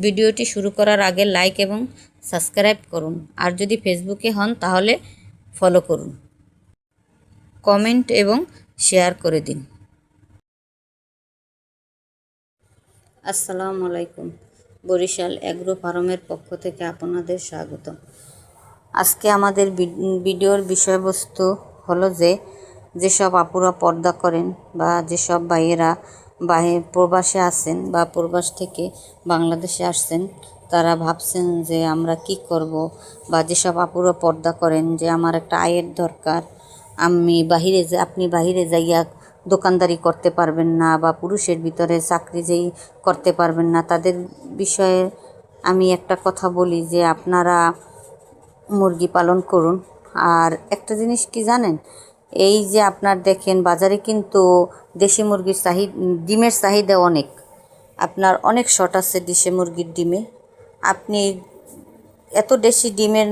ভিডিওটি শুরু করার আগে লাইক এবং সাবস্ক্রাইব করুন। আর যদি ফেসবুকে হন তাহলে ফলো করুন, কমেন্ট এবং শেয়ার করে দিন। আসসালামু আলাইকুম। বরিশাল অ্যাগ্রো ফার্মের পক্ষ থেকে আপনাদের স্বাগত। আজকে আমাদের ভিডিওর বিষয়বস্তু হলো যেসব আপুরা পর্দা করেন বা যেসব ভাইয়েরা প্রবাসে আছেন বা প্রবাস থেকে বাংলাদেশে আসছেন, তারা ভাবছেন যে আমরা কি করব, বা যেসব আপুরা পর্দা করেন যে আমার একটা আয়ের দরকার, আপনি বাহিরে যাইয়া দোকানদারি করতে পারবেন না বা পুরুষের ভিতরে চাকরি যেই করতে পারবেন না, তাদের বিষয়ে আমি একটা কথা বলি যে আপনারা মুরগি পালন করুন। আর একটা জিনিস কি জানেন, এই যে আপনার দেখেন বাজারে কিন্তু দেশি মুরগির ডিমের চাহিদা অনেক, আপনার অনেক শর্ট আছে দেশি মুরগির ডিমে। আপনি এত দেশি ডিমের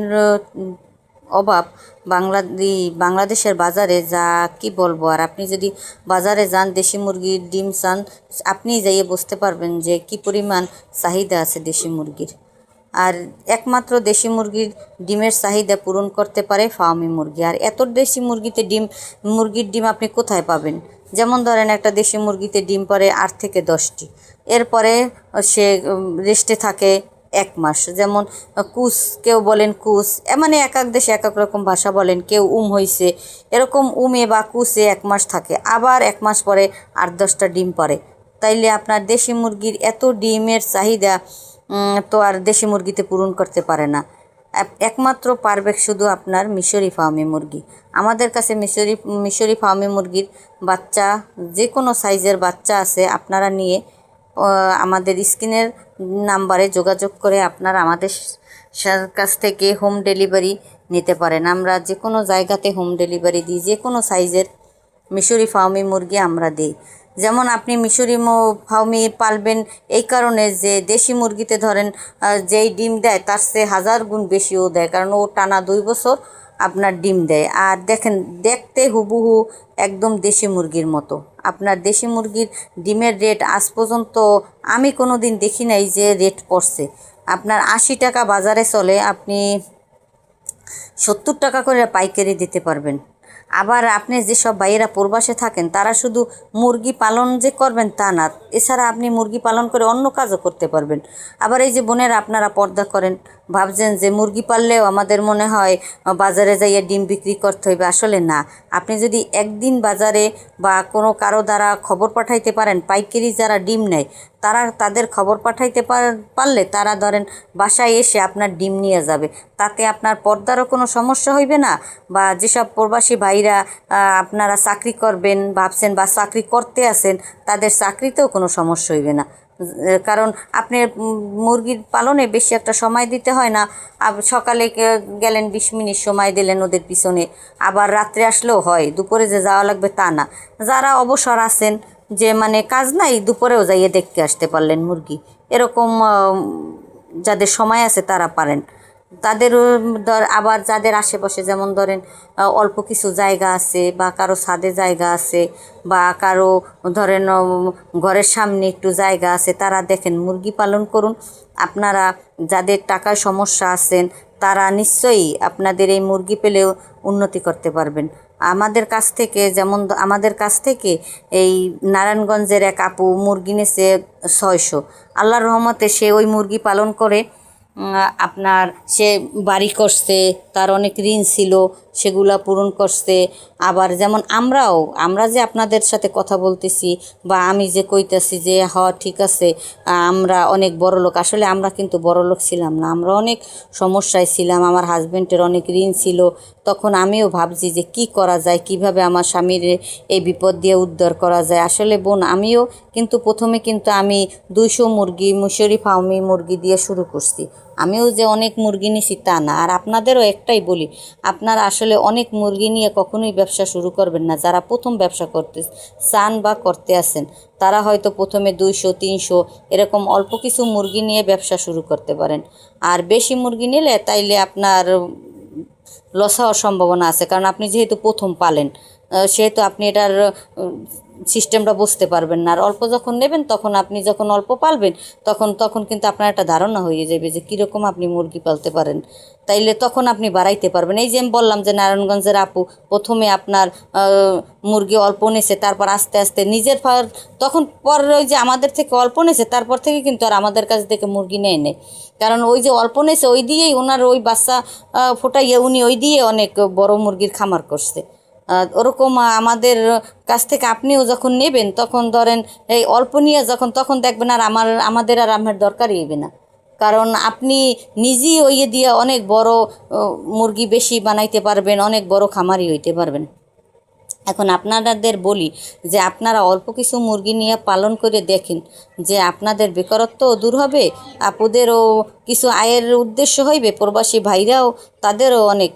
অভাব বাংলাদেশের বাজারে, যা কি বলবো। আর আপনি যদি বাজারে যান, দেশি মুরগির ডিম চান, আপনি যাইয়ে বুঝতে পারবেন যে কি পরিমাণ চাহিদা আছে দেশি মুরগির। আর একমাত্র দেশি মুরগির ডিমের চাহিদা পূরণ করতে পারে ফার্মি মুরগি। আর এত দেশি মুরগির ডিম আপনি কোথায় পাবেন? যেমন ধরেন একটা দেশি মুরগিতে ডিম পারে 8 থেকে 10টি, এরপরে সে রেস্টে থাকে 1 মাস। যেমন কুস, কেউ বলেন কুস, মানে এক এক দেশে এক এক রকম ভাষা বলেন, কেউ হইছে, এরকম উমে বা কুসে 1 মাস থাকে, আবার 1 মাস পরে 8-10টা ডিম পারে। তাইলে আপনার দেশি মুরগির এত ডিমের চাহিদা তো আর দেশি মুরগিতে পূরণ করতে পারে না। একমাত্র পারবে শুধু আপনার মিশরি ফার্মি মুরগি। আমাদের কাছে মিশরি ফার্মি মুরগির বাচ্চা, যে কোনো সাইজের বাচ্চা আছে, আপনারা নিয়ে আমাদের স্ক্রিনের নাম্বারে যোগাযোগ করে আপনারা আমাদের কাছ থেকে হোম ডেলিভারি নিতে পারেন। আমরা যে কোনো জায়গাতে হোম ডেলিভারি দিই, যে কোনো সাইজের মিশরি ফার্মি মুরগি আমরা দিই। যেমন আপনি মিশরি ফার্মি পালবেন এই কারণে যে দেশি মুরগিতে ধরেন যেই ডিম দেয় তার চেয়ে 1000 গুণ বেশিও দেয়, কারণ ও টানা 2 বছর আপনার ডিম দেয়। আর দেখেন, দেখতে হুবহু একদম দেশি মুরগির মতো। আপনার দেশি মুরগির ডিমের রেট আজ পর্যন্ত আমি কোনো দিন দেখি নাই যে রেট পড়ছে। আপনার 80 টাকা বাজারে চলে, আপনি 70 টাকা করে পাইকারি দিতে পারবেন। আবার আপনি যেসব ভাইয়েরা প্রবাসে থাকেন, তারা শুধু মুরগি পালন যে করবেন তা না, এছাড়া আপনি মুরগি পালন করে অন্য কাজও করতে পারবেন। আবার এই যে বোনেরা আপনারা পর্দা করেন, ভাবছেন যে মুরগি পাললেও আমাদের মনে হয় বাজারে যাইয়ে ডিম বিক্রি করতে হইবে, আসলে না। আপনি যদি একদিন বাজারে বা কোনো কারো দ্বারা খবর পাঠাইতে পারেন, পাইকারি যারা ডিম নেয় তাদের খবর পাঠাইতে পারলে তারা ধরেন বাসায় এসে আপনার ডিম নিয়ে যাবে। তাতে আপনার পর্দারও কোনো সমস্যা হইবে না। বা যেসব প্রবাসী ভাইরা আপনারা চাকরি করবেন ভাবছেন বা চাকরি করতে আছেন, তাদের চাকরিতেও কোনো সমস্যা হইবে না। কারণ আপনি মুরগির পালনে বেশি একটা সময় দিতে হয় না। সকালে গেলেন 20 মিনিট সময় দিলেন ওদের পিছনে, আবার রাত্রে আসলেও হয়, দুপুরে যে যাওয়া লাগবে তা না। যারা অবসর আছেন, যে মানে কাজ নাই, দুপুরেও যাইয়ে দেখতে আসতে পারলেন মুরগি, এরকম যাদের সময় আছে তারা পারেন। তাদের আবার যাদের আশেপাশে যেমন ধরেন অল্প কিছু জায়গা আছে, বা কারো ছাদে জায়গা আছে, বা কারো ধরেন ঘরের সামনে একটু জায়গা আছে, তারা দেখেন মুরগি পালন করুন। আপনারা যাদের টাকার সমস্যা আছেন, তারা নিশ্চয়ই আপনাদের এই মুরগি পেলেও উন্নতি করতে পারবেন। আমাদের কাছ থেকে এই নারায়ণগঞ্জের এক আপু মুরগি নিয়েছে 600। আল্লাহর রহমতে সে ওই মুরগি পালন করে আপনার সে বাড়ি করছে, তার অনেক ঋণ ছিল, সেগুলা পূরণ করছে। আবার যেমন আমরা যে আপনাদের সাথে কথা বলতেছি বা আমি যে কইতেছি যে ঠিক আছে আমরা অনেক বড় লোক, আসলে আমরা কিন্তু বড় লোক ছিলাম না, আমরা অনেক সমস্যায় ছিলাম। আমার হাজব্যান্ডের অনেক ঋণ ছিল, তখন আমিও ভাবছি যে কি করা যায়, কিভাবে আমার স্বামীর এই বিপদ দিয়ে উদ্ধার করা যায়। আসলে বোন, আমিও কিন্তু প্রথমে আমি 200 মুরগি মিশরি ফার্মি মুরগি দিয়ে শুরু করছি। আমিও যে অনেক মুরগি নিছি তা না। আর আপনাদেরও একটাই বলি, আপনারা আসলে অনেক মুরগি নিয়ে কখনোই ব্যবসা শুরু করবেন না। যারা প্রথম ব্যবসা করতে চান বা করতে আছেন, তারা হয়তো প্রথমে 200-300 এরকম অল্প কিছু মুরগি নিয়ে ব্যবসা শুরু করতে পারেন। আর বেশি মুরগি নিলে তাইলে আপনার লস হওয়ার সম্ভাবনা আছে, কারণ আপনি যেহেতু প্রথম পালেন। সেহেতু আপনি এটার সিস্টেমটা বুঝতে পারবেন না। আর অল্প যখন নেবেন তখন আপনি যখন অল্প পালবেন তখন কিন্তু আপনার একটা ধারণা হয়ে যাবে যে কীরকম আপনি মুরগি পালতে পারেন, তাইলে তখন আপনি বাড়াইতে পারবেন। এই যে আমি বললাম যে নারায়ণগঞ্জের আপু প্রথমে আপনার মুরগি অল্প নেছে, তারপর আস্তে আস্তে নিজের তখন পর ওই যে আমাদের থেকে অল্প নেছে, তারপর থেকে কিন্তু আর আমাদের কাছ থেকে মুরগি নেয়, কারণ ওই যে অল্প নেছে ওই দিয়েই ওনার ওই বাচ্চা ফোটাইয়ে উনি ওই দিয়ে অনেক বড় মুরগির খামার করছে। ওরকম আমাদের কাছ থেকে আপনিও যখন নেবেন তখন ধরেন এই অল্প নিয়ে তখন দেখবেন আর আমাদের আর আমার দরকারই হবে না, কারণ আপনি নিজেই ওই দিয়ে অনেক বড় মুরগি বেশি বানাইতে পারবেন, অনেক বড় খামারি হইতে পারবেন। এখন আপনাদের বলি যে আপনারা অল্প কিছু মুরগি নিয়ে পালন করে দেখেন, যে আপনাদের বেকারত্বও দূর হবে, আপুদেরও কিছু আয়ের উদ্দেশ্য হইবে, প্রবাসী ভাইরাও তাদেরও অনেক